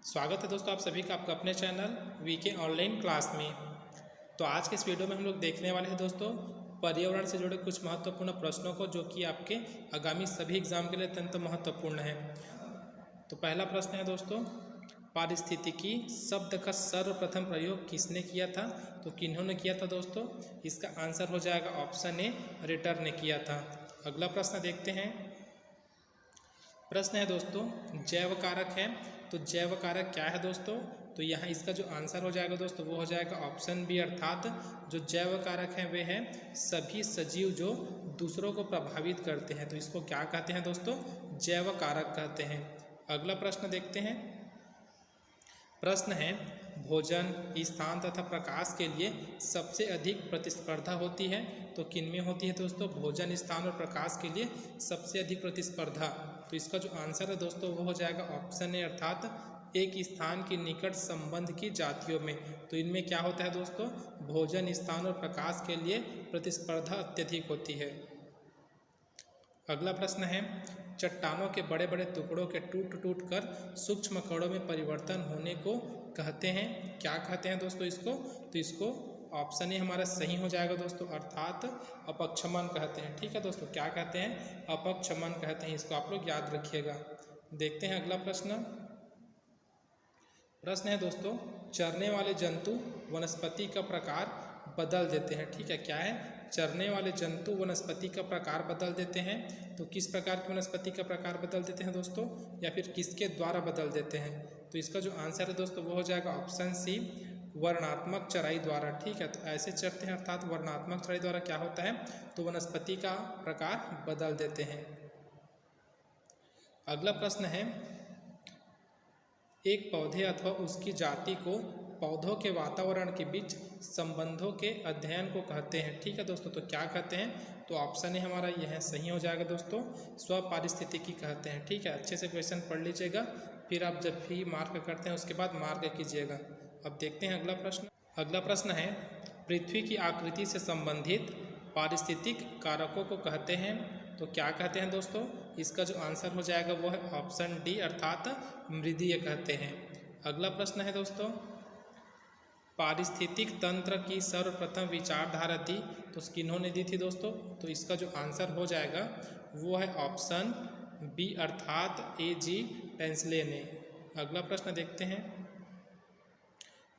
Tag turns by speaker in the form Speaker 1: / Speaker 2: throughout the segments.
Speaker 1: स्वागत है दोस्तों आप सभी का आपका अपने चैनल वीके ऑनलाइन क्लास में। तो आज के इस वीडियो में हम लोग देखने वाले हैं दोस्तों पर्यावरण से जुड़े कुछ महत्वपूर्ण प्रश्नों को, जो कि आपके आगामी सभी एग्जाम के लिए अत्यंत महत्वपूर्ण है। तो पहला प्रश्न है दोस्तों, पारिस्थितिकी शब्द का सर्वप्रथम प्रयोग किसने किया था? तो किन्होंने किया था दोस्तों? इसका आंसर हो जाएगा ऑप्शन ए, रिटर ने किया था। अगला प्रश्न देखते हैं। प्रश्न है दोस्तों, जैव कारक है, तो जैव कारक क्या है दोस्तों? तो यहाँ इसका जो आंसर हो जाएगा दोस्तों वो हो जाएगा ऑप्शन बी, अर्थात जो जैव कारक हैं वे हैं सभी सजीव जो दूसरों को प्रभावित करते हैं। तो इसको क्या कहते हैं दोस्तों? जैव कारक कहते हैं। अगला प्रश्न देखते हैं। प्रश्न है, भोजन, स्थान तथा प्रकाश के लिए सबसे अधिक प्रतिस्पर्धा होती है, तो किनमें होती है दोस्तों? भोजन, स्थान और प्रकाश के लिए सबसे अधिक प्रतिस्पर्धा। तो इसका जो आंसर है दोस्तों वो हो जाएगा ऑप्शन ए, अर्थात एक स्थान के निकट संबंध की जातियों में। तो इनमें क्या होता है दोस्तों? भोजन, स्थान और प्रकाश के लिए प्रतिस्पर्धा अत्यधिक होती है। अगला प्रश्न है, चट्टानों के बड़े बड़े टुकड़ों के टूट टूट कर सूक्ष्म कणों में परिवर्तन होने को कहते हैं, क्या कहते हैं दोस्तों इसको? तो इसको ऑप्शन ए हमारा सही हो जाएगा दोस्तों, अर्थात अपक्षमन कहते हैं। ठीक है दोस्तों, क्या कहते हैं? अपक्षमन कहते हैं। इसको आप लोग याद रखिएगा। देखते हैं अगला प्रश्न। प्रश्न है दोस्तों, चरने वाले जंतु वनस्पति का प्रकार बदल देते हैं। ठीक है, क्या है? चरने वाले जंतु वनस्पति का प्रकार बदल देते हैं। तो किस प्रकार की वनस्पति का प्रकार बदल देते हैं दोस्तों, या फिर किसके द्वारा बदल देते हैं? तो इसका जो आंसर है दोस्तों वो हो जाएगा ऑप्शन सी, वर्णात्मक चराई द्वारा। ठीक है, तो ऐसे चरते हैं, अर्थात वर्णात्मक चराई द्वारा क्या होता है? तो वनस्पति का प्रकार बदल देते हैं। अगला प्रश्न है, एक पौधे अथवा उसकी जाति को पौधों के वातावरण के बीच संबंधों के अध्ययन को कहते हैं। ठीक है दोस्तों, तो क्या कहते हैं? तो ऑप्शन है हमारा यह सही हो जाएगा दोस्तों, स्वपारिस्थितिकी कहते हैं। ठीक है, अच्छे से क्वेश्चन पढ़ लीजिएगा, फिर आप जब भी मार्क करते हैं उसके बाद मार्क कीजिएगा। अब देखते हैं अगला प्रश्न। अगला प्रश्न है, पृथ्वी की आकृति से संबंधित पारिस्थितिक कारकों को कहते हैं, तो क्या कहते हैं दोस्तों? इसका जो आंसर हो जाएगा वो है ऑप्शन डी, अर्थात मृदीय कहते हैं। अगला प्रश्न है दोस्तों, पारिस्थितिक तंत्र की सर्वप्रथम विचारधारा दी, तो किन्होंने दी थी दोस्तों? तो इसका जो आंसर हो जाएगा वो है ऑप्शन बी, अर्थात ए जी टेंसले ने। अगला प्रश्न देखते हैं।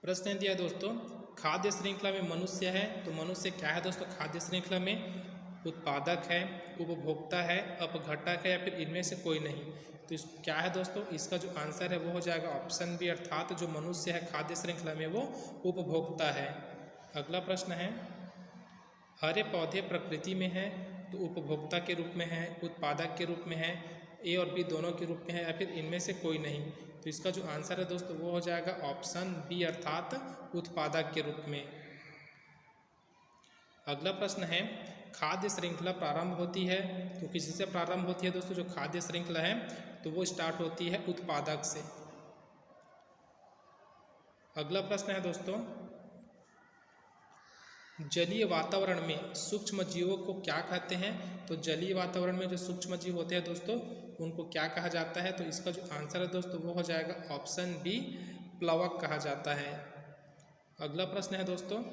Speaker 1: प्रश्न दिया दोस्तों, खाद्य श्रृंखला में मनुष्य है, तो मनुष्य क्या है दोस्तों? खाद्य श्रृंखला में उत्पादक है, उपभोक्ता है, अपघटक है, या फिर इनमें से कोई नहीं। तो इस क्या है दोस्तों? इसका जो आंसर है वो हो जाएगा ऑप्शन बी, अर्थात जो मनुष्य है खाद्य श्रृंखला में वो उपभोक्ता है। अगला प्रश्न है, हरे पौधे प्रकृति में है, तो उपभोक्ता के रूप में है, उत्पादक के रूप में है, ए और बी दोनों के रूप में है, या फिर इनमें से कोई नहीं। तो इसका जो आंसर है दोस्तों वो हो जाएगा ऑप्शन बी, अर्थात उत्पादक के रूप में। अगला प्रश्न है, खाद्य श्रृंखला प्रारंभ होती है, तो किसी से प्रारंभ होती है दोस्तों? जो खाद्य श्रृंखला है तो वो स्टार्ट होती है उत्पादक से। अगला प्रश्न है दोस्तों, जलीय वातावरण में सूक्ष्म जीवों को क्या कहते हैं? तो जलीय वातावरण में जो सूक्ष्म जीव होते हैं दोस्तों उनको क्या कहा जाता है? तो इसका जो आंसर है दोस्तों वो हो जाएगा ऑप्शन बी, प्लवक कहा जाता है। अगला प्रश्न है दोस्तों,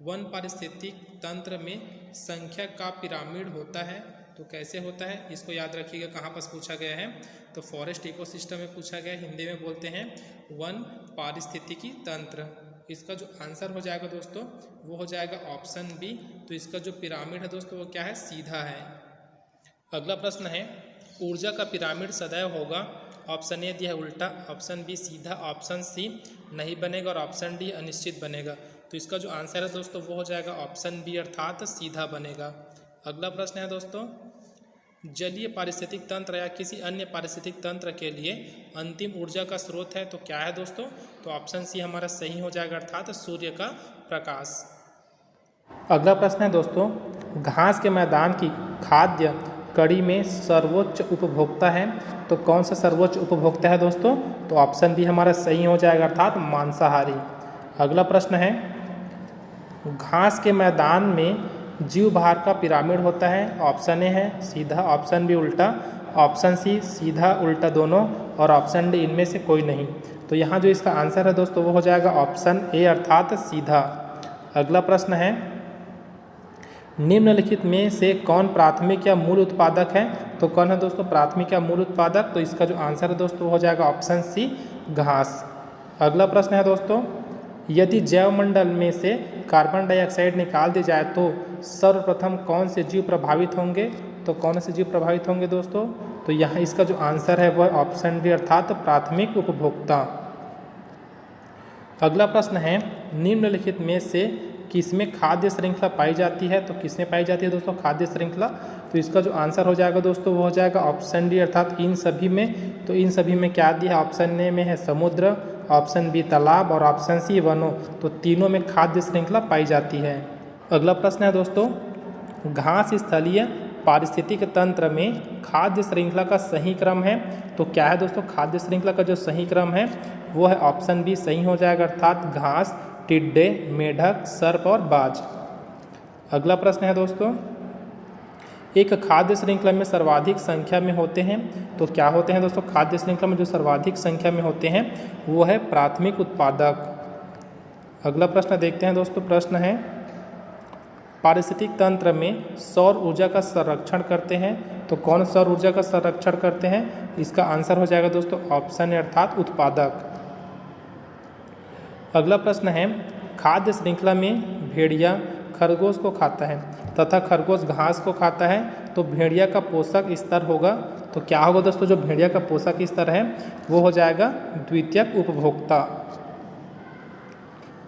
Speaker 1: वन पारिस्थितिक तंत्र में संख्या का पिरामिड होता है, तो कैसे होता है? इसको याद रखिएगा, कहाँ पर पूछा गया है? तो फॉरेस्ट इकोसिस्टम में पूछा गया है। हिंदी में बोलते हैं वन पारिस्थितिकी तंत्र। इसका जो आंसर हो जाएगा दोस्तों वो हो जाएगा ऑप्शन बी। तो इसका जो पिरामिड है दोस्तों वो क्या है? सीधा है। अगला प्रश्न है, ऊर्जा का पिरामिड सदैव होगा, ऑप्शन ए दिया है उल्टा, ऑप्शन बी सीधा, ऑप्शन सी नहीं बनेगा और ऑप्शन डी अनिश्चित बनेगा। तो इसका जो आंसर है दोस्तों वो हो जाएगा ऑप्शन बी, अर्थात सीधा बनेगा। अगला प्रश्न है दोस्तों, जलीय पारिस्थितिक तंत्र या किसी अन्य पारिस्थितिक तंत्र के लिए अंतिम ऊर्जा का स्रोत है, तो क्या है दोस्तों? तो ऑप्शन सी हमारा सही हो जाएगा, अर्थात सूर्य का प्रकाश। अगला प्रश्न है दोस्तों, घास के मैदान की खाद्य कड़ी में सर्वोच्च उपभोक्ता है, तो कौन सा सर्वोच्च उपभोक्ता है दोस्तों? तो ऑप्शन बी हमारा सही हो जाएगा, अर्थात मांसाहारी। अगला प्रश्न है, घास के मैदान में जीव भार का पिरामिड होता है, ऑप्शन ए है सीधा, ऑप्शन बी उल्टा, ऑप्शन सी सीधा उल्टा दोनों, और ऑप्शन डी इनमें से कोई नहीं। तो यहाँ जो इसका आंसर है दोस्तों वो हो जाएगा ऑप्शन ए अर्थात सीधा। अगला प्रश्न है, निम्नलिखित में से कौन प्राथमिक या मूल उत्पादक है? तो कौन है दोस्तों प्राथमिक या मूल उत्पादक? तो इसका जो आंसर है दोस्तों हो जाएगा ऑप्शन सी घास। अगला प्रश्न है दोस्तों, यदि जैवमंडल में से कार्बन डाइऑक्साइड निकाल दी जाए तो सर्वप्रथम कौन से जीव प्रभावित होंगे? तो कौन से जीव प्रभावित होंगे दोस्तों? तो यहाँ इसका जो आंसर है वह ऑप्शन डी अर्थात प्राथमिक उपभोक्ता। अगला प्रश्न है, निम्नलिखित में से किसमें खाद्य श्रृंखला पाई जाती है? तो किसमें पाई जाती है दोस्तों खाद्य श्रृंखला? तो इसका जो आंसर हो जाएगा दोस्तों वो हो जाएगा ऑप्शन डी अर्थात इन सभी में। तो इन सभी में क्या दिया? ऑप्शन ए में है समुद्र, ऑप्शन बी तालाब और ऑप्शन सी वनों। तो तीनों में खाद्य श्रृंखला पाई जाती है। अगला प्रश्न है दोस्तों, घास स्थलीय पारिस्थितिक तंत्र में खाद्य श्रृंखला का सही क्रम है? तो क्या है दोस्तों खाद्य श्रृंखला का जो सही क्रम है वो है ऑप्शन बी सही हो जाएगा अर्थात घास, टिड्डे, मेढक, सर्प और बाज। अगला प्रश्न है दोस्तों, एक खाद्य श्रृंखला में सर्वाधिक संख्या में होते हैं तो क्या होते हैं दोस्तों? खाद्य श्रृंखला में जो सर्वाधिक संख्या में होते हैं वो है प्राथमिक उत्पादक। अगला प्रश्न देखते हैं दोस्तों, प्रश्न है, पारिस्थितिक तंत्र में सौर ऊर्जा का संरक्षण करते हैं तो कौन सौर ऊर्जा का संरक्षण करते हैं? इसका आंसर हो जाएगा दोस्तों ऑप्शन ए अर्थात उत्पादक। अगला प्रश्न है, खाद्य श्रृंखला में भेड़िया खरगोश को खाता है तथा खरगोश घास को खाता है तो भेड़िया का पोषक स्तर होगा। तो क्या होगा दोस्तों? जो भेड़िया का पोषक स्तर है वो हो जाएगा द्वितीयक उपभोक्ता।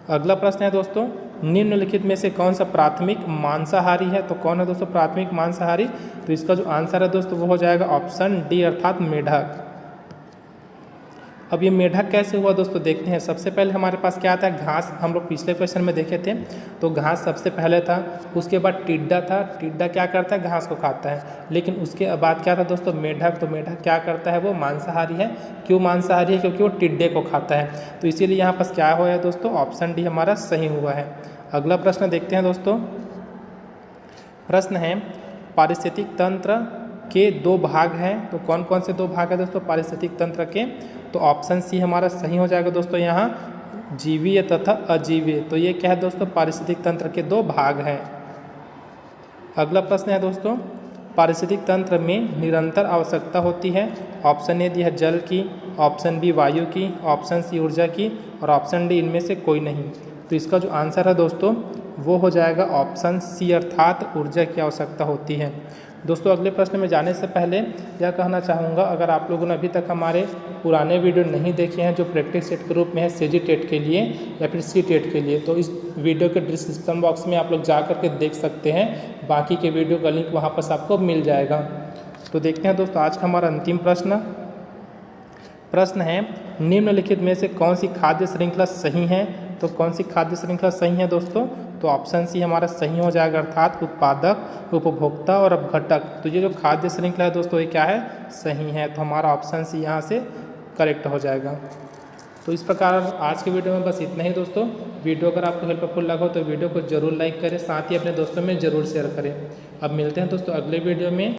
Speaker 1: अगला प्रश्न है दोस्तों, निम्नलिखित में से कौन सा प्राथमिक मांसाहारी है? तो कौन है दोस्तों प्राथमिक मांसाहारी? तो इसका जो आंसर है दोस्तों वो हो जाएगा ऑप्शन डी अर्थात मेढक। अब ये मेढक कैसे हुआ दोस्तों देखते हैं। सबसे पहले हमारे पास क्या आता है? घास। हम लोग पिछले क्वेश्चन में देखे थे तो घास सबसे पहले था, उसके बाद टिड्डा था। टिड्डा क्या करता है? घास को खाता है। लेकिन उसके बाद क्या था दोस्तों? मेढक। तो मेढक क्या करता है? वो मांसाहारी है। क्यों मांसाहारी है? क्योंकि वो टिड्डे को खाता है। तो इसीलिए यहाँ पास क्या हुआ है दोस्तों? ऑप्शन डी हमारा सही हुआ है। अगला प्रश्न देखते हैं दोस्तों, प्रश्न है, पारिस्थितिक तंत्र के दो भाग हैं तो कौन कौन से दो भाग है दोस्तों पारिस्थितिक तंत्र के? तो ऑप्शन सी हमारा सही हो जाएगा दोस्तों यहाँ जीवीय तथा अजीवीय। तो ये क्या है दोस्तों? पारिस्थितिक तंत्र के दो भाग हैं। अगला प्रश्न है दोस्तों, पारिस्थितिक तंत्र में निरंतर आवश्यकता होती है। ऑप्शन ए दी है जल की, ऑप्शन बी वायु की, ऑप्शन सी ऊर्जा की और ऑप्शन डी इनमें से कोई नहीं। तो इसका जो आंसर है दोस्तों वो हो जाएगा ऑप्शन सी अर्थात ऊर्जा की आवश्यकता होती है। दोस्तों अगले प्रश्न में जाने से पहले यह कहना चाहूँगा, अगर आप लोगों ने अभी तक हमारे पुराने वीडियो नहीं देखे हैं जो प्रैक्टिस सेट के रूप में है सीजी टेट के लिए या फिर सी टेट के लिए, तो इस वीडियो के डिस्क्रिप्शन बॉक्स में आप लोग जा करके देख सकते हैं। बाकी के वीडियो का लिंक वहाँ पर आपको मिल जाएगा। तो देखते हैं दोस्तों आज का हमारा अंतिम प्रश्न है, निम्नलिखित में से कौन सी खाद्य श्रृंखला सही है? तो कौन सी खाद्य श्रृंखला सही है दोस्तों? तो ऑप्शन सी हमारा सही हो जाएगा अर्थात उत्पादक, उपभोक्ता और अपघटक। तो ये जो खाद्य श्रृंखला है दोस्तों ये क्या है? सही है। तो हमारा ऑप्शन सी यहाँ से करेक्ट हो जाएगा। तो इस प्रकार आज के वीडियो में बस इतना ही दोस्तों। वीडियो अगर आपको हेल्पफुल लगा हो तो वीडियो को जरूर लाइक करें, साथ ही अपने दोस्तों में ज़रूर शेयर करें। अब मिलते हैं दोस्तों अगले वीडियो में।